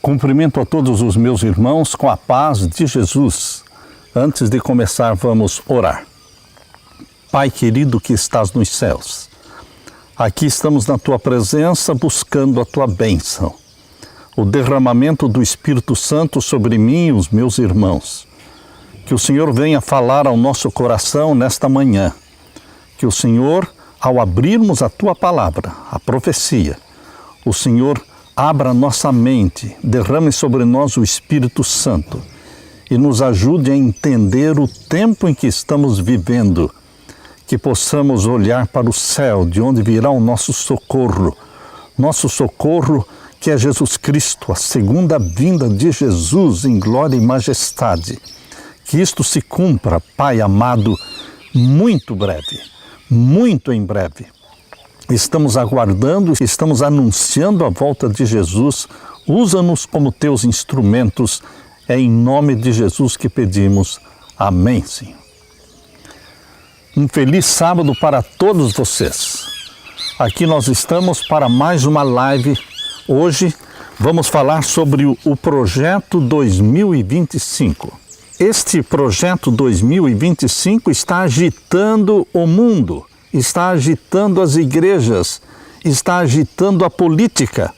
Cumprimento a todos os meus irmãos com a paz de Jesus. Antes de começar, vamos orar. Pai querido que estás nos céus, aqui estamos na Tua presença buscando a Tua bênção, o derramamento do Espírito Santo sobre mim e os meus irmãos. Que o Senhor venha falar ao nosso coração nesta manhã. Que o Senhor, ao abrirmos a Tua palavra, a profecia, o Senhor abra nossa mente, derrame sobre nós o Espírito Santo e nos ajude a entender o tempo em que estamos vivendo, que possamos olhar para o céu, de onde virá o nosso socorro que é Jesus Cristo, a segunda vinda de Jesus em glória e majestade. Que isto se cumpra, Pai amado, muito breve, muito em breve. Estamos aguardando, estamos anunciando a volta de Jesus. Usa-nos como teus instrumentos. É em nome de Jesus que pedimos. Amém, Senhor. Um feliz sábado para todos vocês. Aqui nós estamos para mais uma live. Hoje vamos falar sobre o Projeto 2025. Este Projeto 2025 está agitando o mundo. Está agitando as igrejas, está agitando a política.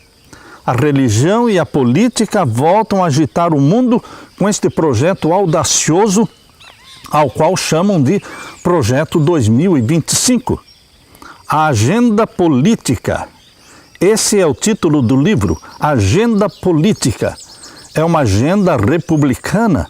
A religião e a política voltam a agitar o mundo com este projeto audacioso, ao qual chamam de Projeto 2025. A agenda política. Esse é o título do livro, Agenda Política. É uma agenda republicana,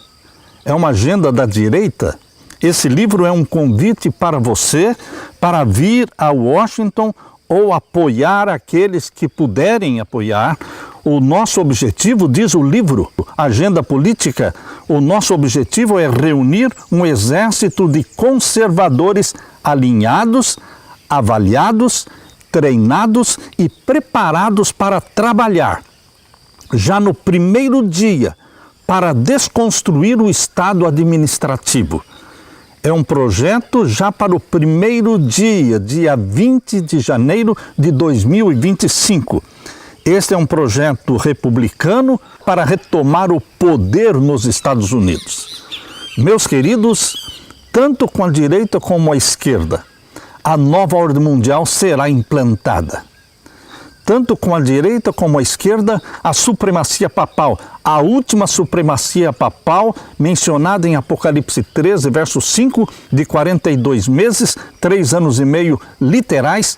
é uma agenda da direita. Esse livro é um convite para você para vir a Washington ou apoiar aqueles que puderem apoiar. O nosso objetivo, diz o livro, Agenda Política, o nosso objetivo é reunir um exército de conservadores alinhados, avaliados, treinados e preparados para trabalhar já no primeiro dia para desconstruir o Estado administrativo. É um projeto já para o primeiro dia, dia 20 de janeiro de 2025. Este é um projeto republicano para retomar o poder nos Estados Unidos. Meus queridos, tanto com a direita como a esquerda, a nova ordem mundial será implantada. Tanto com a direita como a esquerda, a supremacia papal, a última supremacia papal mencionada em Apocalipse 13, verso 5, de 42 meses, 3 anos e meio literais,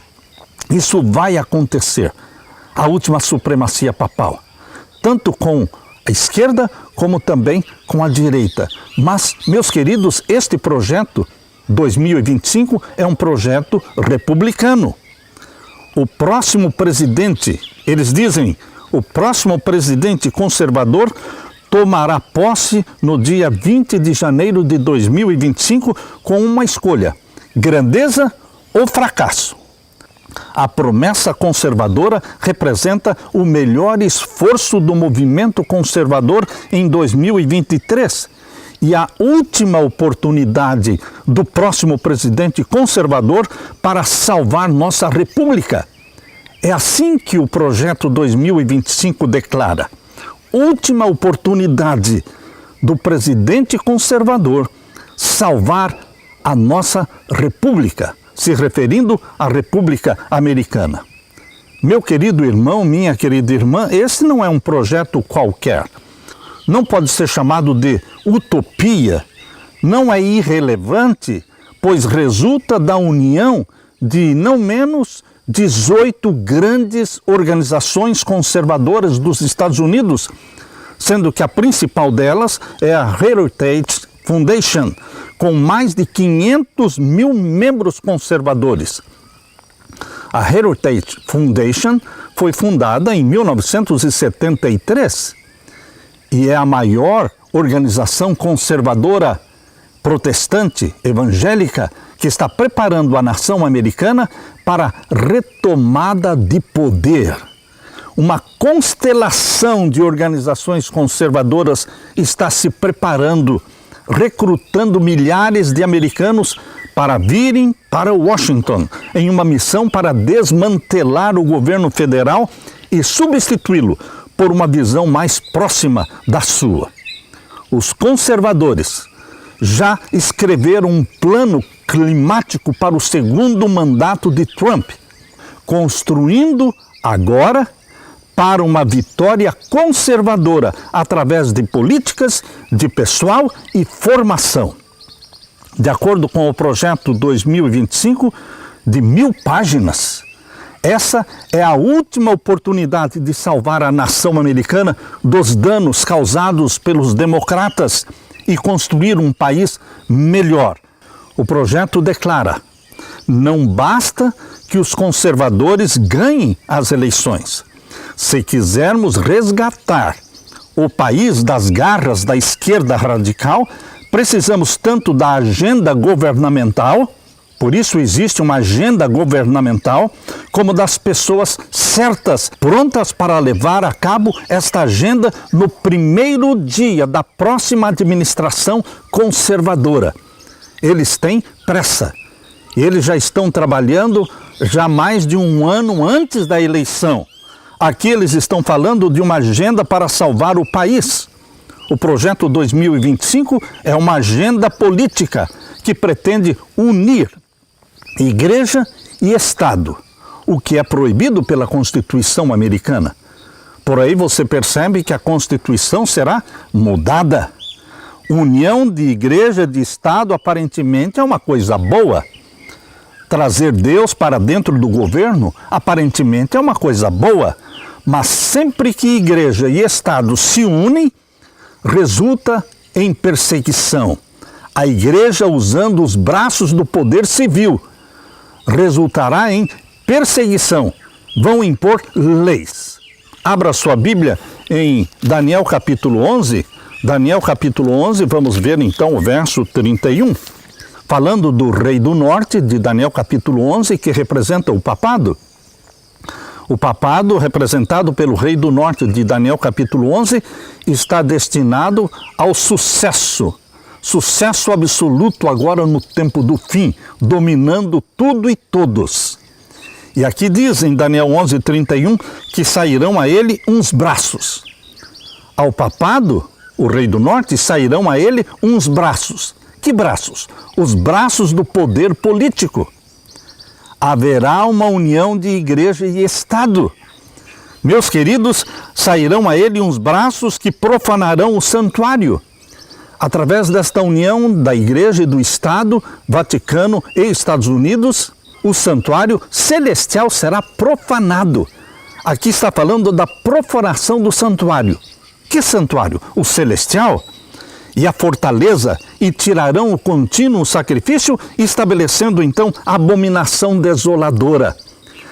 isso vai acontecer. A última supremacia papal, tanto com a esquerda como também com a direita. Mas, meus queridos, este projeto 2025 é um projeto republicano. O próximo presidente, eles dizem, o próximo presidente conservador tomará posse no dia 20 de janeiro de 2025 com uma escolha: grandeza ou fracasso. A promessa conservadora representa o melhor esforço do movimento conservador em 2023 e a última oportunidade do próximo presidente conservador para salvar nossa república. É assim que o projeto 2025 declara: última oportunidade do presidente conservador salvar a nossa república, se referindo à República Americana. Meu querido irmão, minha querida irmã, esse não é um projeto qualquer. Não pode ser chamado de utopia, não é irrelevante, pois resulta da união de não menos 18 grandes organizações conservadoras dos Estados Unidos, sendo que a principal delas é a Heritage Foundation, com mais de 500 mil membros conservadores. A Heritage Foundation foi fundada em 1973 e é a maior organização conservadora protestante, evangélica, que está preparando a nação americana para retomada de poder. Uma constelação de organizações conservadoras está se preparando, recrutando milhares de americanos para virem para Washington em uma missão para desmantelar o governo federal e substituí-lo por uma visão mais próxima da sua. Os conservadores já escreveram um plano climático para o segundo mandato de Trump, construindo agora para uma vitória conservadora através de políticas, de pessoal e formação. De acordo com o projeto 2025, de 1000 páginas, essa é a última oportunidade de salvar a nação americana dos danos causados pelos democratas e construir um país melhor. O projeto declara: não basta que os conservadores ganhem as eleições. Se quisermos resgatar o país das garras da esquerda radical, precisamos tanto da agenda governamental, por isso existe uma agenda governamental, como das pessoas certas, prontas para levar a cabo esta agenda no primeiro dia da próxima administração conservadora. Eles têm pressa. Eles já estão trabalhando já mais de um ano antes da eleição. Aqui eles estão falando de uma agenda para salvar o país. O projeto 2025 é uma agenda política que pretende unir Igreja e Estado, o que é proibido pela Constituição americana. Por aí você percebe que a Constituição será mudada. União de Igreja e de Estado aparentemente é uma coisa boa. Trazer Deus para dentro do governo aparentemente é uma coisa boa. Mas sempre que Igreja e Estado se unem, resulta em perseguição. A Igreja, usando os braços do poder civil, resultará em perseguição. Vão impor leis. Abra sua Bíblia em Daniel capítulo 11. Daniel capítulo 11, vamos ver então o verso 31. Falando do rei do norte, de Daniel capítulo 11, que representa o papado. O papado, representado pelo rei do norte de Daniel capítulo 11, está destinado ao sucesso. Sucesso absoluto agora no tempo do fim, dominando tudo e todos. E aqui diz em Daniel 11:31 que sairão a ele uns braços. Ao papado, o rei do norte, sairão a ele uns braços. Que braços? Os braços do poder político. Haverá uma união de igreja e Estado. Meus queridos, sairão a ele uns braços que profanarão o santuário. Através desta união da igreja e do Estado, Vaticano e Estados Unidos, o santuário celestial será profanado. Aqui está falando da profanação do santuário. Que santuário? O celestial? E a fortaleza, e tirarão o contínuo sacrifício, estabelecendo então a abominação desoladora.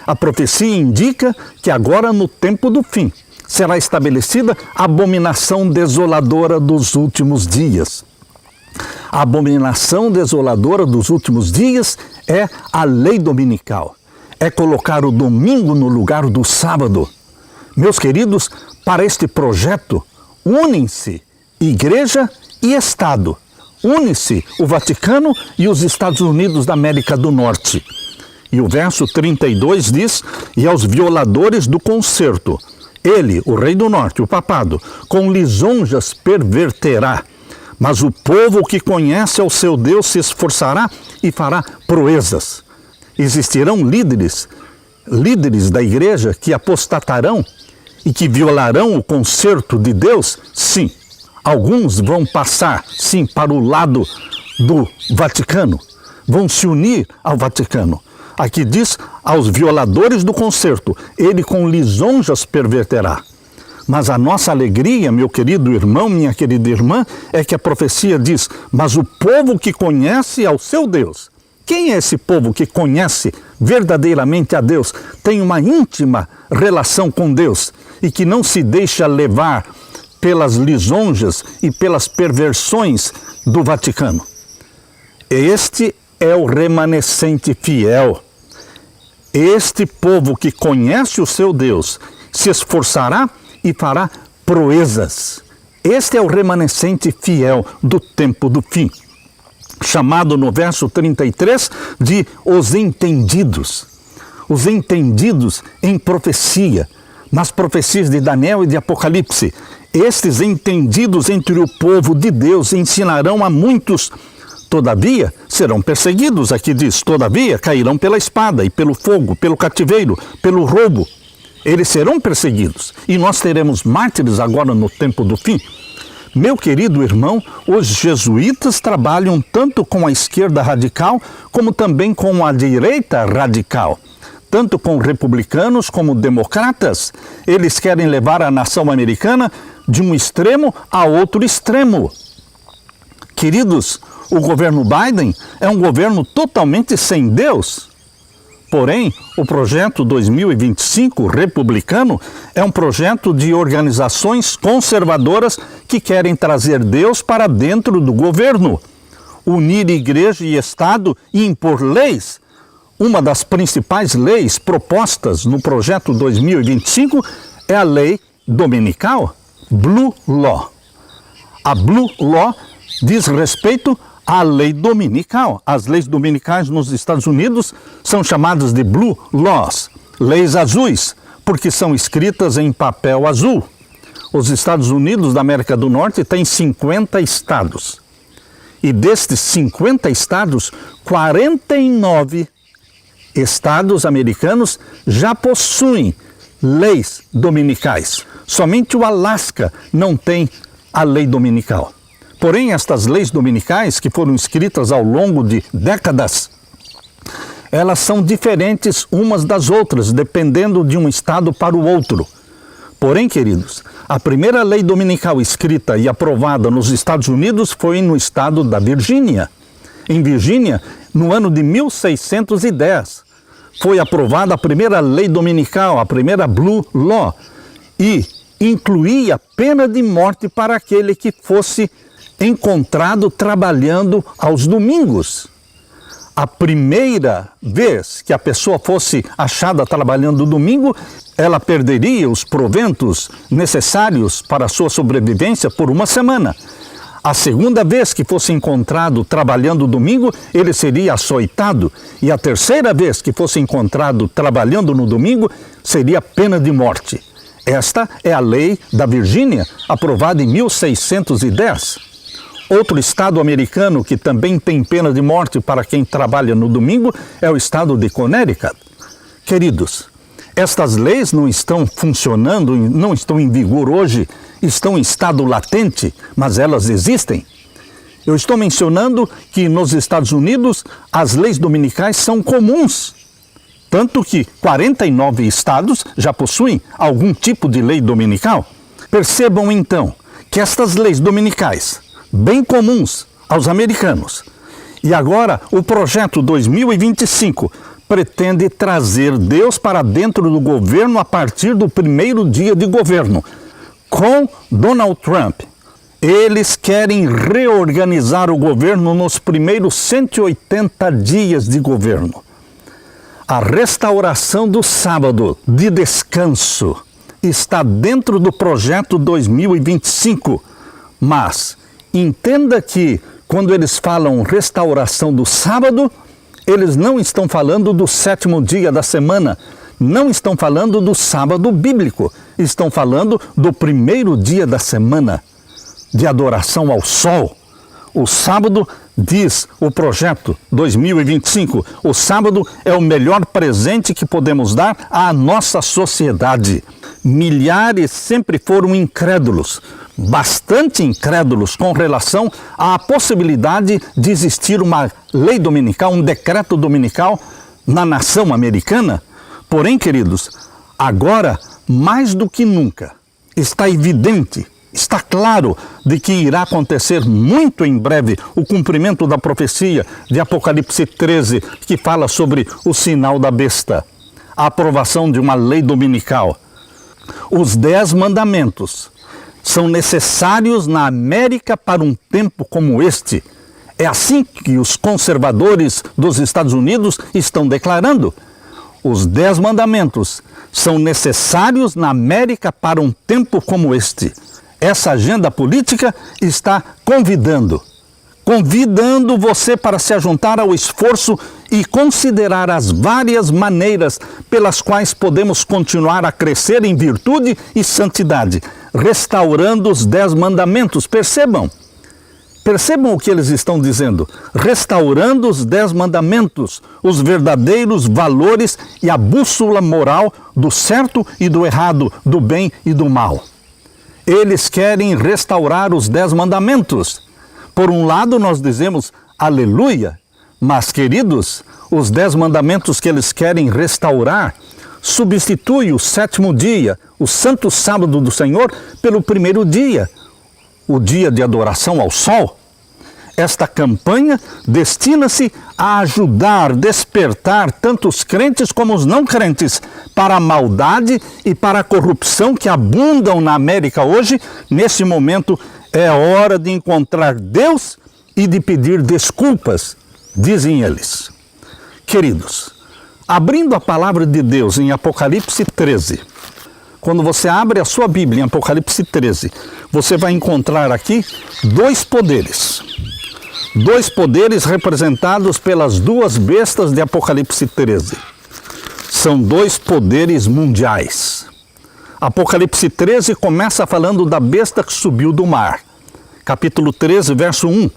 A profecia indica que agora, no tempo do fim, será estabelecida a abominação desoladora dos últimos dias. A abominação desoladora dos últimos dias é a lei dominical. É colocar o domingo no lugar do sábado. Meus queridos, para este projeto, unem-se Igreja e Estado. Une-se o Vaticano e os Estados Unidos da América do Norte. E o verso 32 diz: e aos violadores do concerto, ele, o rei do norte, o papado, com lisonjas perverterá. Mas o povo que conhece ao seu Deus se esforçará e fará proezas. Existirão líderes da igreja que apostatarão e que violarão o concerto de Deus? Sim. Alguns vão passar, sim, para o lado do Vaticano. Vão se unir ao Vaticano. Aqui diz, aos violadores do concerto, ele com lisonjas perverterá. Mas a nossa alegria, meu querido irmão, minha querida irmã, é que a profecia diz: mas o povo que conhece ao seu Deus. Quem é esse povo que conhece verdadeiramente a Deus, tem uma íntima relação com Deus e que não se deixa levar pelas lisonjas e pelas perversões do Vaticano? Este é o remanescente fiel. Este povo que conhece o seu Deus se esforçará e fará proezas. Este é o remanescente fiel do tempo do fim, chamado no verso 33 de os entendidos. Os entendidos em profecia. nas profecias de Daniel e de Apocalipse. Estes entendidos entre o povo de Deus ensinarão a muitos. Todavia, serão perseguidos, aqui diz, todavia cairão pela espada e pelo fogo, pelo cativeiro, pelo roubo. Eles serão perseguidos e nós teremos mártires agora no tempo do fim. Meu querido irmão, os jesuítas trabalham tanto com a esquerda radical como também com a direita radical. Tanto com republicanos como democratas. Eles querem levar a nação americana de um extremo a outro extremo. Queridos, o governo Biden é um governo totalmente sem Deus. Porém, o projeto 2025 republicano é um projeto de organizações conservadoras que querem trazer Deus para dentro do governo, unir igreja e Estado e impor leis. Uma das principais leis propostas no projeto 2025 é a lei dominical, Blue Law. A Blue Law diz respeito à lei dominical. As leis dominicais nos Estados Unidos são chamadas de Blue Laws, leis azuis, porque são escritas em papel azul. Os Estados Unidos da América do Norte têm 50 estados. E destes 50 estados, 49 estados americanos já possuem leis dominicais. Somente o Alasca não tem a lei dominical. Porém, estas leis dominicais, que foram escritas ao longo de décadas, elas são diferentes umas das outras, dependendo de um estado para o outro. Porém, queridos, a primeira lei dominical escrita e aprovada nos Estados Unidos foi no estado da Virgínia. Em Virgínia, no ano de 1610, foi aprovada a primeira lei dominical, a primeira Blue Law, e incluía pena de morte para aquele que fosse encontrado trabalhando aos domingos. A primeira vez que a pessoa fosse achada trabalhando domingo, ela perderia os proventos necessários para a sua sobrevivência por uma semana. A segunda vez que fosse encontrado trabalhando domingo, ele seria açoitado. E a terceira vez que fosse encontrado trabalhando no domingo, seria pena de morte. Esta é a lei da Virgínia, aprovada em 1610. Outro estado americano que também tem pena de morte para quem trabalha no domingo é o estado de Connecticut. Queridos, estas leis não estão funcionando, não estão em vigor hoje, estão em estado latente, mas elas existem. Eu estou mencionando que nos Estados Unidos as leis dominicais são comuns, tanto que 49 estados já possuem algum tipo de lei dominical. Percebam então que estas leis dominicais, bem comuns aos americanos. E agora o projeto 2025 pretende trazer Deus para dentro do governo a partir do primeiro dia de governo, com Donald Trump. Eles querem reorganizar o governo nos primeiros 180 dias de governo. A restauração do sábado de descanso está dentro do projeto 2025, mas entenda que, quando eles falam restauração do sábado, eles não estão falando do sétimo dia da semana, não estão falando do sábado bíblico, estão falando do primeiro dia da semana, de adoração ao sol. O sábado, diz o projeto 2025, o sábado é o melhor presente que podemos dar à nossa sociedade. Milhares sempre foram incrédulos, bastante incrédulos com relação à possibilidade de existir uma lei dominical, um decreto dominical na nação americana. Porém, queridos, agora, mais do que nunca, está evidente, está claro de que irá acontecer muito em breve o cumprimento da profecia de Apocalipse 13, que fala sobre o sinal da besta, a aprovação de uma lei dominical. Os 10 mandamentos são necessários na América para um tempo como este. É assim que os conservadores dos Estados Unidos estão declarando. Os 10 mandamentos são necessários na América para um tempo como este. Essa agenda política está convidando você para se ajuntar ao esforço e considerar as várias maneiras pelas quais podemos continuar a crescer em virtude e santidade, restaurando os 10 mandamentos. Percebam o que eles estão dizendo. Restaurando os 10 mandamentos, os verdadeiros valores e a bússola moral do certo e do errado, do bem e do mal. Eles querem restaurar os 10 mandamentos. Por um lado, nós dizemos aleluia, mas, queridos, os 10 mandamentos que eles querem restaurar substitui o 7º dia, o santo sábado do Senhor, pelo 1º dia, o dia de adoração ao sol. Esta campanha destina-se a ajudar, despertar tanto os crentes como os não crentes para a maldade e para a corrupção que abundam na América hoje. Nesse momento é hora de encontrar Deus e de pedir desculpas, dizem eles. Queridos, abrindo a palavra de Deus em Apocalipse 13, quando você abre a sua Bíblia em Apocalipse 13, você vai encontrar aqui 2 poderes. 2 poderes representados pelas 2 bestas de Apocalipse 13. São 2 poderes mundiais. Apocalipse 13 começa falando da besta que subiu do mar. Capítulo 13, verso 1.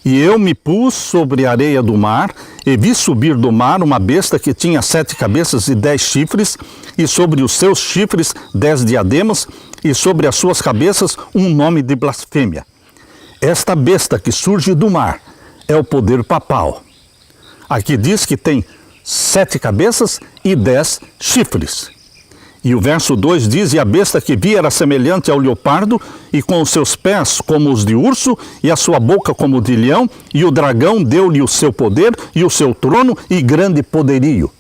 E eu me pus sobre a areia do mar, e vi subir do mar uma besta que tinha 7 cabeças e 10 chifres, e sobre os seus chifres 10 diademas, e sobre as suas cabeças um nome de blasfêmia. Esta besta que surge do mar é o poder papal. Aqui diz que tem 7 cabeças e 10 chifres. E o verso 2 diz, e a besta que vi era semelhante ao leopardo, e com os seus pés como os de urso, e a sua boca como de leão, e o dragão deu-lhe o seu poder, e o seu trono, e grande poderio.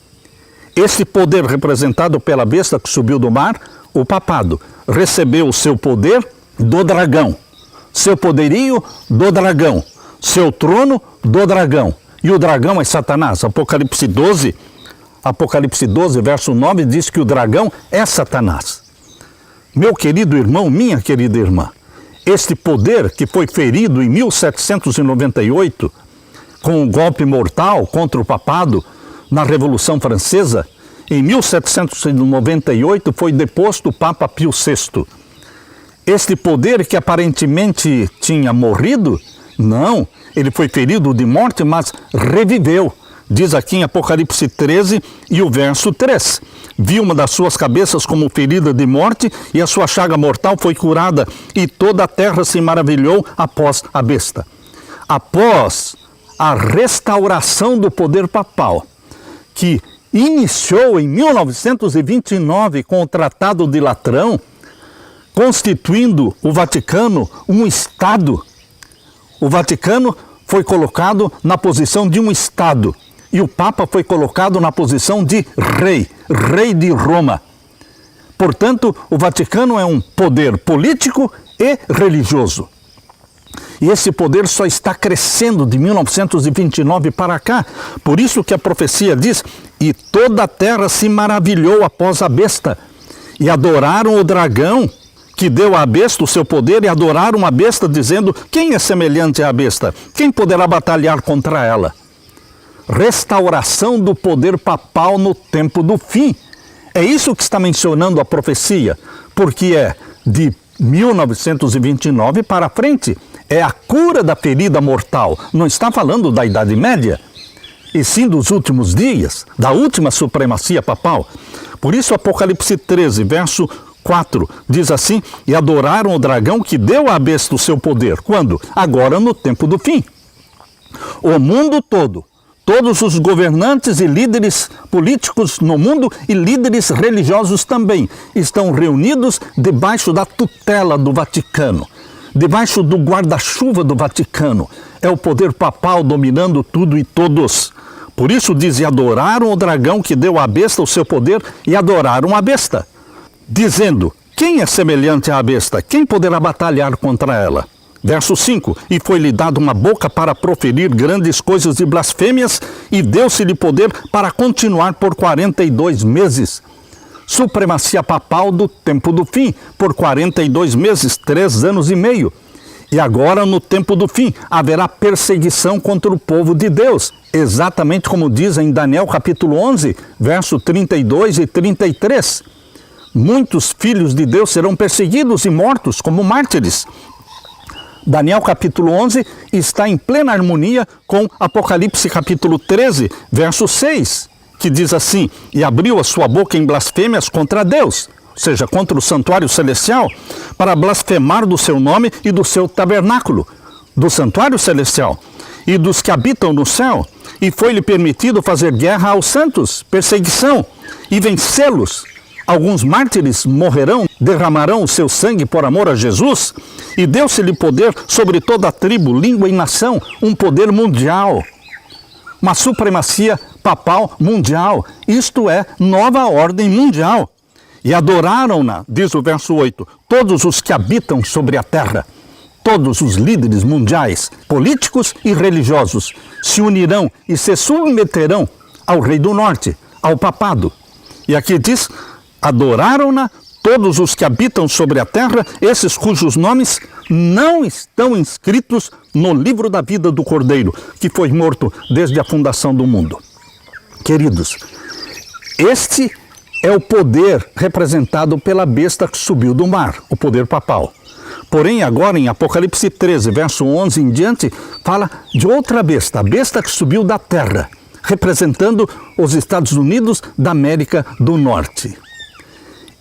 Esse poder representado pela besta que subiu do mar, o papado, recebeu o seu poder do dragão, seu poderio do dragão, seu trono do dragão. E o dragão é Satanás. Apocalipse 12, verso 9, diz que o dragão é Satanás. Meu querido irmão, minha querida irmã, este poder que foi ferido em 1798, com um golpe mortal contra o papado na Revolução Francesa, em 1798 foi deposto o Papa Pio VI. Este poder que aparentemente tinha morrido, não, ele foi ferido de morte, mas reviveu. Diz aqui em Apocalipse 13 e o verso 3. Vi uma das suas cabeças como ferida de morte, e a sua chaga mortal foi curada, e toda a terra se maravilhou após a besta. Após a restauração do poder papal, que iniciou em 1929 com o Tratado de Latrão, constituindo o Vaticano um Estado. O Vaticano foi colocado na posição de um Estado, e o Papa foi colocado na posição de rei de Roma. Portanto, o Vaticano é um poder político e religioso. E esse poder só está crescendo de 1929 para cá. Por isso que a profecia diz, e toda a terra se maravilhou após a besta, e adoraram o dragão, que deu à besta o seu poder, e adoraram a besta, dizendo, quem é semelhante à besta? Quem poderá batalhar contra ela? Restauração do poder papal no tempo do fim. É isso que está mencionando a profecia, porque é de 1929 para frente. É a cura da ferida mortal. Não está falando da Idade Média, e sim dos últimos dias, da última supremacia papal. Por isso, Apocalipse 13, verso 4, diz assim, e adoraram o dragão que deu à besta o seu poder. Quando? Agora no tempo do fim. O mundo todo, todos os governantes e líderes políticos no mundo e líderes religiosos também estão reunidos debaixo da tutela do Vaticano, debaixo do guarda-chuva do Vaticano. É o poder papal dominando tudo e todos. Por isso diz, e adoraram o dragão que deu à besta o seu poder, e adoraram a besta, dizendo, quem é semelhante à besta? Quem poderá batalhar contra ela? Verso 5, e foi-lhe dado uma boca para proferir grandes coisas e blasfêmias, e deu-se-lhe poder para continuar por 42 meses. Supremacia papal do tempo do fim, por 42 meses, 3 anos e meio. E agora, no tempo do fim, haverá perseguição contra o povo de Deus, exatamente como diz em Daniel capítulo 11, verso 32 e 33. Muitos filhos de Deus serão perseguidos e mortos como mártires. Daniel capítulo 11 está em plena harmonia com Apocalipse capítulo 13, verso 6, que diz assim: e abriu a sua boca em blasfêmias contra Deus, ou seja, contra o santuário celestial, para blasfemar do seu nome e do seu tabernáculo, do santuário celestial, e dos que habitam no céu, e foi-lhe permitido fazer guerra aos santos, perseguição, e vencê-los. Alguns mártires morrerão, derramarão o seu sangue por amor a Jesus, e deu-se-lhe poder sobre toda a tribo, língua e nação, um poder mundial, uma supremacia papal mundial, isto é, nova ordem mundial. E adoraram-na, diz o verso 8, todos os que habitam sobre a terra. Todos os líderes mundiais, políticos e religiosos, se unirão e se submeterão ao rei do norte, ao papado. E aqui diz: adoraram-na todos os que habitam sobre a terra, esses cujos nomes não estão inscritos no livro da vida do Cordeiro, que foi morto desde a fundação do mundo. Queridos, este é o poder representado pela besta que subiu do mar, o poder papal. Porém, agora em Apocalipse 13, verso 11 em diante, fala de outra besta, a besta que subiu da terra, representando os Estados Unidos da América do Norte.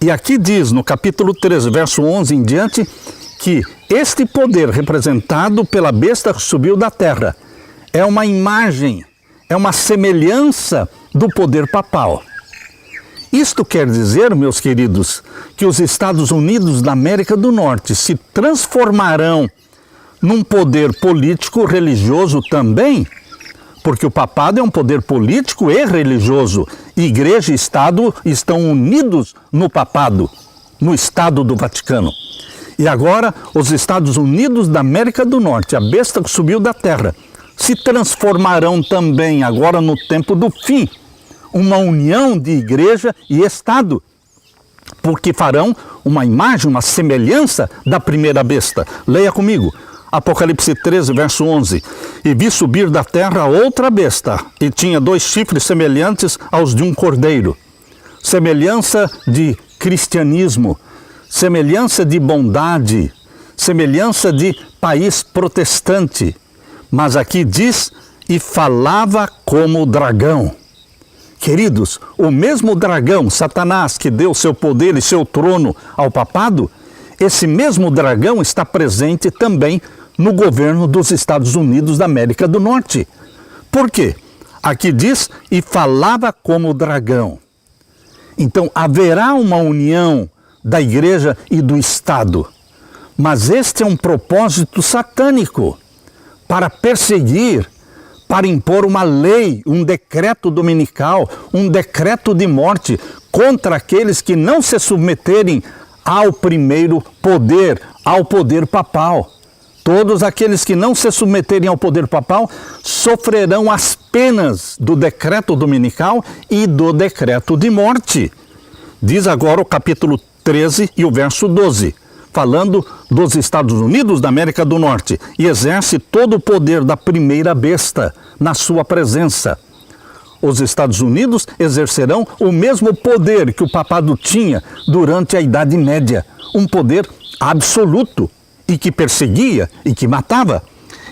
E aqui diz, no capítulo 13, verso 11 em diante, que este poder representado pela besta que subiu da terra é uma imagem, é uma semelhança do poder papal. Isto quer dizer, meus queridos, que os Estados Unidos da América do Norte se transformarão num poder político religioso também, porque o papado é um poder político e religioso. Igreja e Estado estão unidos no papado, no Estado do Vaticano. E agora, os Estados Unidos da América do Norte, a besta que subiu da terra, se transformarão também, agora no tempo do fim, uma união de igreja e Estado, porque farão uma imagem, uma semelhança da primeira besta. Leia comigo, Apocalipse 13, verso 11. E vi subir da terra outra besta, e tinha 2 chifres semelhantes aos de um cordeiro. Semelhança de cristianismo, semelhança de bondade, semelhança de país protestante. Mas aqui diz, e falava como dragão. Queridos, o mesmo dragão, Satanás, que deu seu poder e seu trono ao papado, esse mesmo dragão está presente também no governo dos Estados Unidos da América do Norte. Por quê? Aqui diz, e falava como dragão. Então, haverá uma união da igreja e do Estado. Mas este é um propósito satânico para perseguir, para impor uma lei, um decreto dominical, um decreto de morte contra aqueles que não se submeterem ao primeiro poder, ao poder papal. Todos aqueles que não se submeterem ao poder papal sofrerão as penas do decreto dominical e do decreto de morte. Diz agora o capítulo 13 e o verso 12. Falando dos Estados Unidos da América do Norte, e exerce todo o poder da primeira besta na sua presença. Os Estados Unidos exercerão o mesmo poder que o papado tinha durante a Idade Média, um poder absoluto, e que perseguia e que matava.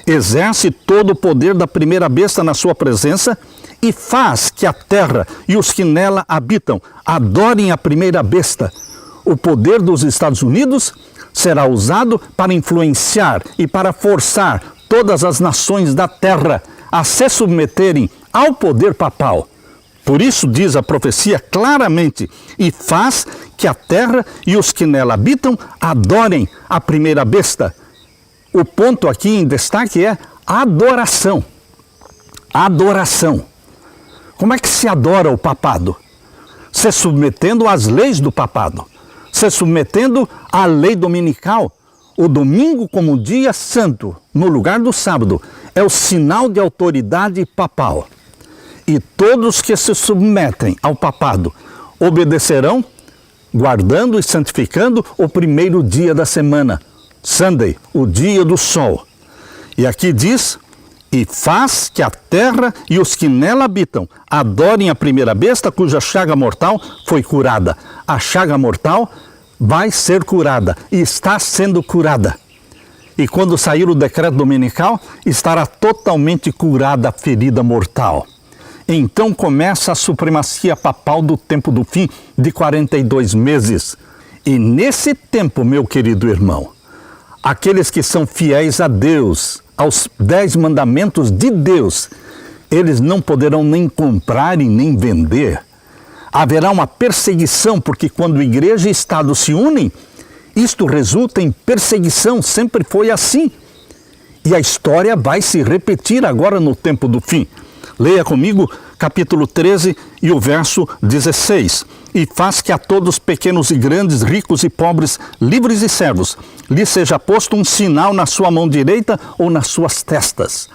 Exerce todo o poder da primeira besta na sua presença e faz que a terra e os que nela habitam adorem a primeira besta. O poder dos Estados Unidos será usado para influenciar e para forçar todas as nações da terra a se submeterem ao poder papal. Por isso diz a profecia claramente, e faz que a terra e os que nela habitam adorem a primeira besta. O ponto aqui em destaque é adoração. Adoração. Como é que se adora o papado? Se submetendo às leis do papado. Se submetendo à lei dominical. O domingo como dia santo, no lugar do sábado, é o sinal de autoridade papal. E todos que se submetem ao papado obedecerão, guardando e santificando o primeiro dia da semana, Sunday, o dia do sol. E aqui diz, e faz que a terra e os que nela habitam adorem a primeira besta cuja chaga mortal foi curada. A chaga mortal vai ser curada e está sendo curada. E quando sair o decreto dominical, estará totalmente curada a ferida mortal. Então começa a supremacia papal do tempo do fim de 42 meses. E nesse tempo, meu querido irmão, aqueles que são fiéis a Deus, aos 10 mandamentos de Deus, eles não poderão nem comprar e nem vender. Haverá uma perseguição, porque quando igreja e Estado se unem, isto resulta em perseguição, sempre foi assim. E a história vai se repetir agora no tempo do fim. Leia comigo capítulo 13 e o verso 16. E faz que a todos, pequenos e grandes, ricos e pobres, livres e servos, lhe seja posto um sinal na sua mão direita ou nas suas testas.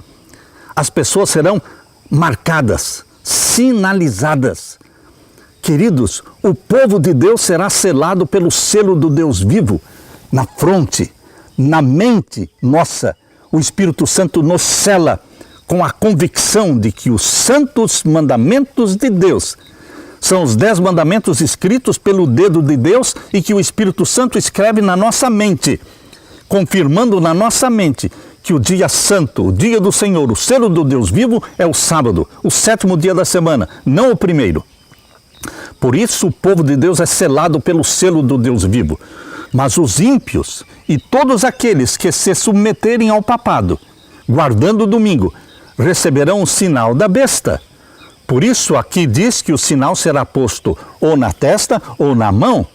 As pessoas serão marcadas, sinalizadas. Queridos, o povo de Deus será selado pelo selo do Deus vivo na fronte, na mente nossa. O Espírito Santo nos sela com a convicção de que os santos mandamentos de Deus são os 10 mandamentos escritos pelo dedo de Deus e que o Espírito Santo escreve na nossa mente, confirmando na nossa mente que o dia santo, o dia do Senhor, o selo do Deus vivo é o sábado, o 7º dia da semana, não o primeiro. Por isso o povo de Deus é selado pelo selo do Deus vivo. Mas os ímpios e todos aqueles que se submeterem ao papado, guardando o domingo, receberão o sinal da besta. Por isso aqui diz que o sinal será posto ou na testa ou na mão.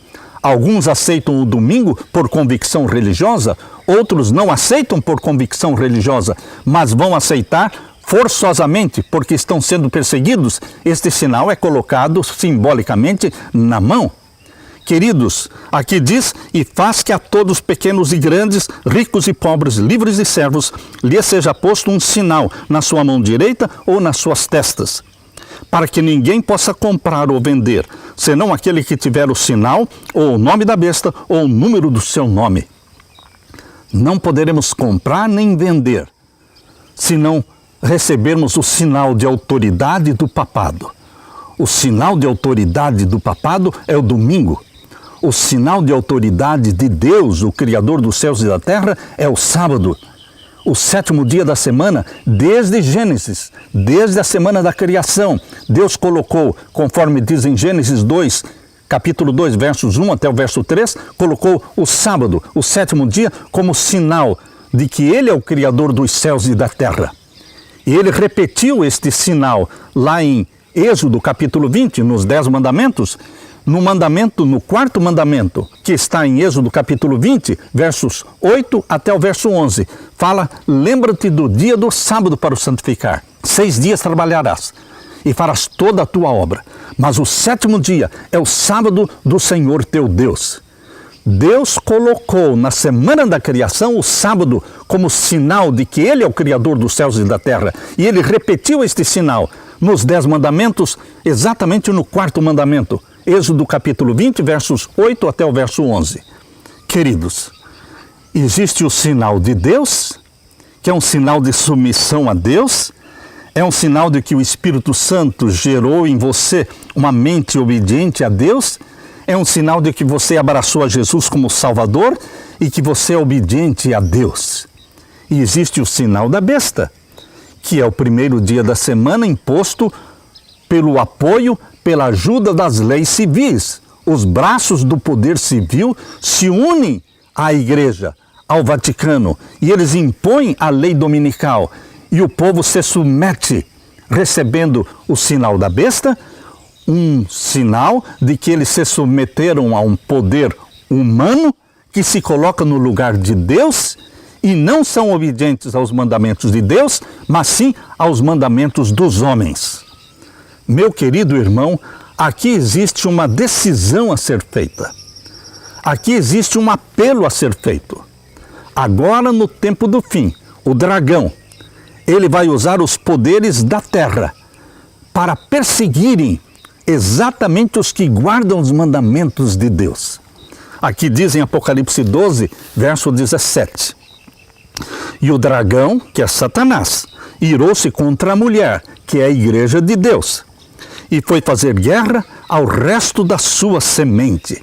Alguns aceitam o domingo por convicção religiosa, outros não aceitam por convicção religiosa, mas vão aceitar forçosamente, porque estão sendo perseguidos. Este sinal é colocado simbolicamente na mão. Queridos, aqui diz, e faz que a todos, pequenos e grandes, ricos e pobres, livres e servos, lhe seja posto um sinal na sua mão direita ou nas suas testas, para que ninguém possa comprar ou vender, senão aquele que tiver o sinal, ou o nome da besta, ou o número do seu nome. Não poderemos comprar nem vender, senão recebermos o sinal de autoridade do papado. O sinal de autoridade do papado é o domingo. O sinal de autoridade de Deus, o Criador dos céus e da terra, é o sábado. O 7º dia da semana, desde Gênesis, desde a semana da criação, Deus colocou, conforme diz em Gênesis 2, capítulo 2, versos 1 até o verso 3, colocou o sábado, o 7º dia, como sinal de que Ele é o Criador dos céus e da terra. E Ele repetiu este sinal lá em Êxodo, capítulo 20, nos 10 mandamentos, no 4º mandamento, que está em Êxodo, capítulo 20, versos 8 até o verso 11, fala, lembra-te do dia do sábado para o santificar. 6 dias trabalharás e farás toda a tua obra, mas o 7º dia é o sábado do Senhor teu Deus. Deus colocou na semana da criação o sábado como sinal de que Ele é o Criador dos céus e da terra. E Ele repetiu este sinal nos 10 mandamentos, exatamente no 4º mandamento. Êxodo capítulo 20, versos 8 até o verso 11. Queridos, existe o sinal de Deus, que é um sinal de submissão a Deus, é um sinal de que o Espírito Santo gerou em você uma mente obediente a Deus, é um sinal de que você abraçou a Jesus como Salvador e que você é obediente a Deus. E existe o sinal da besta, que é o 1º dia da semana imposto pelo apoio, pela ajuda das leis civis. Os braços do poder civil se unem à igreja, ao Vaticano, e eles impõem a lei dominical. E o povo se submete, recebendo o sinal da besta, um sinal de que eles se submeteram a um poder humano que se coloca no lugar de Deus e não são obedientes aos mandamentos de Deus, mas sim aos mandamentos dos homens. Meu querido irmão, aqui existe uma decisão a ser feita. Aqui existe um apelo a ser feito. Agora, no tempo do fim, o dragão, ele vai usar os poderes da terra para perseguirem exatamente os que guardam os mandamentos de Deus. Aqui diz em Apocalipse 12, verso 17. E o dragão, que é Satanás, irou-se contra a mulher, que é a igreja de Deus, e foi fazer guerra ao resto da sua semente.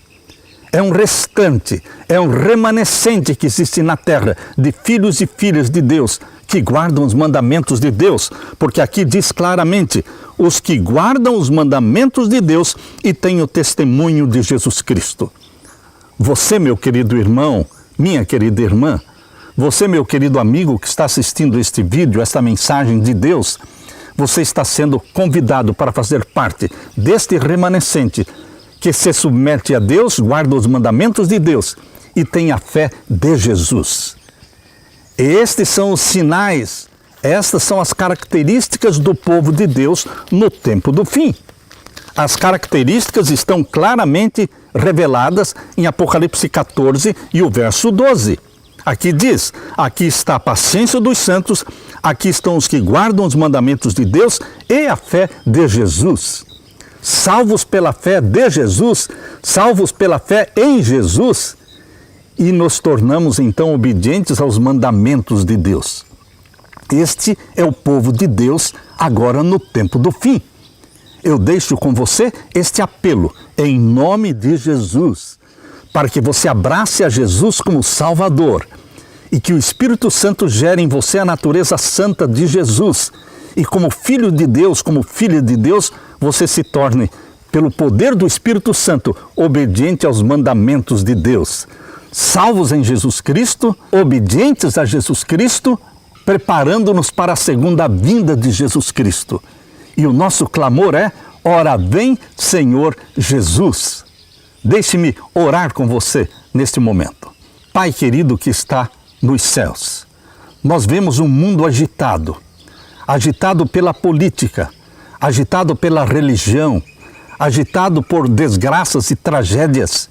É um restante, é um remanescente que existe na terra de filhos e filhas de Deus que guardam os mandamentos de Deus, porque aqui diz claramente, os que guardam os mandamentos de Deus e têm o testemunho de Jesus Cristo. Você, meu querido irmão, minha querida irmã, você, meu querido amigo que está assistindo este vídeo, esta mensagem de Deus, você está sendo convidado para fazer parte deste remanescente que se submete a Deus, guarda os mandamentos de Deus e tem a fé de Jesus. Estes são os sinais, estas são as características do povo de Deus no tempo do fim. As características estão claramente reveladas em Apocalipse 14 e o verso 12. Aqui diz, aqui está a paciência dos santos, aqui estão os que guardam os mandamentos de Deus e a fé de Jesus. Salvos pela fé de Jesus, salvos pela fé em Jesus, e nos tornamos então obedientes aos mandamentos de Deus. Este é o povo de Deus agora no tempo do fim. Eu deixo com você este apelo em nome de Jesus, para que você abrace a Jesus como Salvador e que o Espírito Santo gere em você a natureza santa de Jesus. E como filho de Deus, como filha de Deus, você se torne, pelo poder do Espírito Santo, obediente aos mandamentos de Deus. Salvos em Jesus Cristo, obedientes a Jesus Cristo, preparando-nos para a segunda vinda de Jesus Cristo. E o nosso clamor é, ora vem, Senhor Jesus. Deixe-me orar com você neste momento. Pai querido que está nos céus, nós vemos um mundo agitado, agitado pela política, agitado pela religião, agitado por desgraças e tragédias,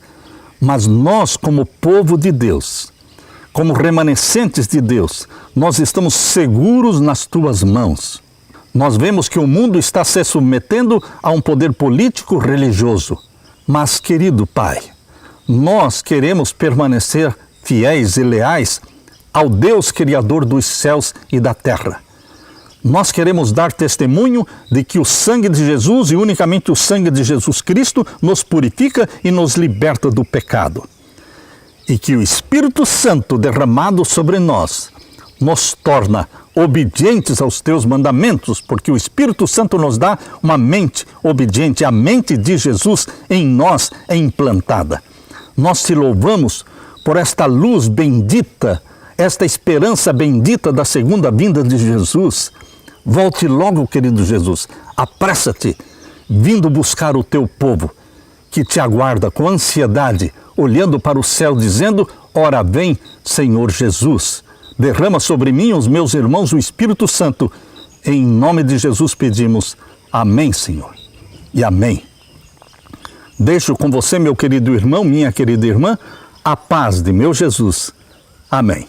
mas nós, como povo de Deus, como remanescentes de Deus, nós estamos seguros nas tuas mãos. Nós vemos que o mundo está se submetendo a um poder político religioso, mas, querido Pai, nós queremos permanecer fiéis e leais ao Deus Criador dos céus e da terra. Nós queremos dar testemunho de que o sangue de Jesus e unicamente o sangue de Jesus Cristo nos purifica e nos liberta do pecado. E que o Espírito Santo derramado sobre nós nos torna obedientes aos teus mandamentos, porque o Espírito Santo nos dá uma mente obediente, a mente de Jesus em nós é implantada. Nós te louvamos por esta luz bendita, esta esperança bendita da segunda vinda de Jesus. Volte logo, querido Jesus, apressa-te, vindo buscar o teu povo, que te aguarda com ansiedade, olhando para o céu, dizendo, ora vem, Senhor Jesus. Derrama sobre mim, os meus irmãos, o Espírito Santo. Em nome de Jesus pedimos, amém, Senhor, e amém. Deixo com você, meu querido irmão, minha querida irmã, a paz de meu Jesus. Amém.